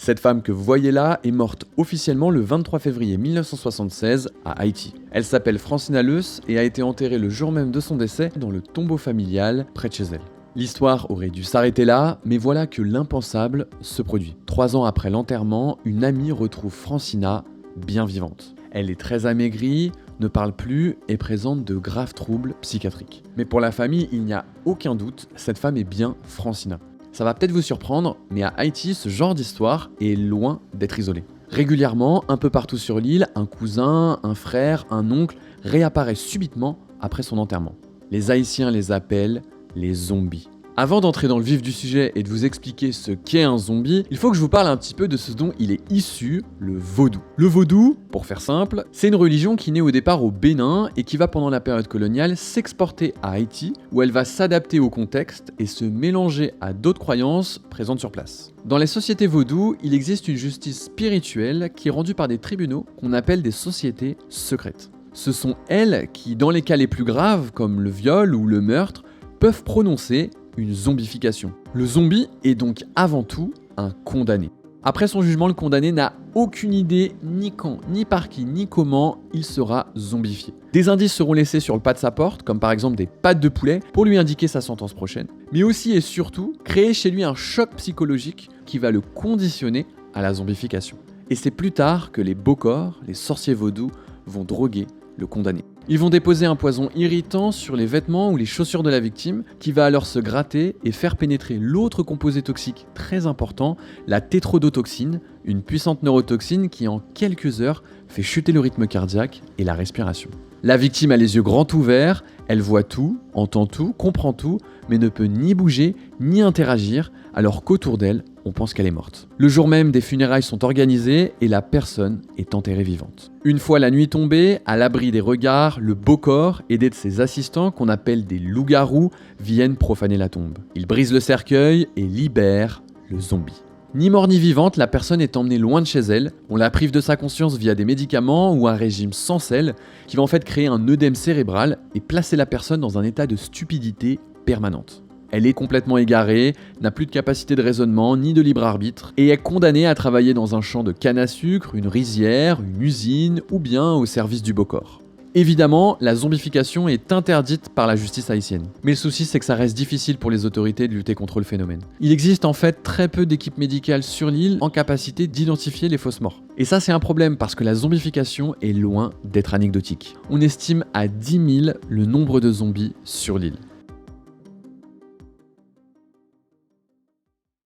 Cette femme que vous voyez là est morte officiellement le 23 février 1976 à Haïti. Elle s'appelle Francina Leus et a été enterrée le jour même de son décès dans le tombeau familial près de chez elle. L'histoire aurait dû s'arrêter là, mais voilà que l'impensable se produit. 3 ans après l'enterrement, une amie retrouve Francina bien vivante. Elle est très amaigrie, ne parle plus et présente de graves troubles psychiatriques. Mais pour la famille, il n'y a aucun doute, cette femme est bien Francina. Ça va peut-être vous surprendre, mais à Haïti, ce genre d'histoire est loin d'être isolé. Régulièrement, un peu partout sur l'île, un cousin, un frère, un oncle réapparaît subitement après son enterrement. Les Haïtiens les appellent les zombies. Avant d'entrer dans le vif du sujet et de vous expliquer ce qu'est un zombie, il faut que je vous parle un petit peu de ce dont il est issu, le vaudou. Le vaudou, pour faire simple, c'est une religion qui naît au départ au Bénin et qui va pendant la période coloniale s'exporter à Haïti, où elle va s'adapter au contexte et se mélanger à d'autres croyances présentes sur place. Dans les sociétés vaudou, il existe une justice spirituelle qui est rendue par des tribunaux qu'on appelle des sociétés secrètes. Ce sont elles qui, dans les cas les plus graves, comme le viol ou le meurtre, peuvent prononcer une zombification. Le zombie est donc avant tout un condamné. Après son jugement, le condamné n'a aucune idée ni quand, ni par qui, ni comment il sera zombifié. Des indices seront laissés sur le pas de sa porte, comme par exemple des pattes de poulet, pour lui indiquer sa sentence prochaine, mais aussi et surtout créer chez lui un choc psychologique qui va le conditionner à la zombification. Et c'est plus tard que les bokors, les sorciers vaudous, vont droguer le condamné. Ils vont déposer un poison irritant sur les vêtements ou les chaussures de la victime qui va alors se gratter et faire pénétrer l'autre composé toxique très important, la tétrodotoxine, une puissante neurotoxine qui en quelques heures fait chuter le rythme cardiaque et la respiration. La victime a les yeux grands ouverts, elle voit tout, entend tout, comprend tout, mais ne peut ni bouger ni interagir alors qu'autour d'elle, on pense qu'elle est morte. Le jour même, des funérailles sont organisées et la personne est enterrée vivante. Une fois la nuit tombée, à l'abri des regards, le bokor, aidé de ses assistants qu'on appelle des loups-garous, viennent profaner la tombe. Ils brisent le cercueil et libèrent le zombie. Ni mort ni vivante, la personne est emmenée loin de chez elle, on la prive de sa conscience via des médicaments ou un régime sans sel qui va en fait créer un œdème cérébral et placer la personne dans un état de stupidité permanente. Elle est complètement égarée, n'a plus de capacité de raisonnement ni de libre arbitre et est condamnée à travailler dans un champ de canne à sucre, une rizière, une usine ou bien au service du bokor. Évidemment, la zombification est interdite par la justice haïtienne. Mais le souci, c'est que ça reste difficile pour les autorités de lutter contre le phénomène. Il existe en fait très peu d'équipes médicales sur l'île en capacité d'identifier les fausses morts. Et ça, c'est un problème parce que la zombification est loin d'être anecdotique. On estime à 10 000 le nombre de zombies sur l'île.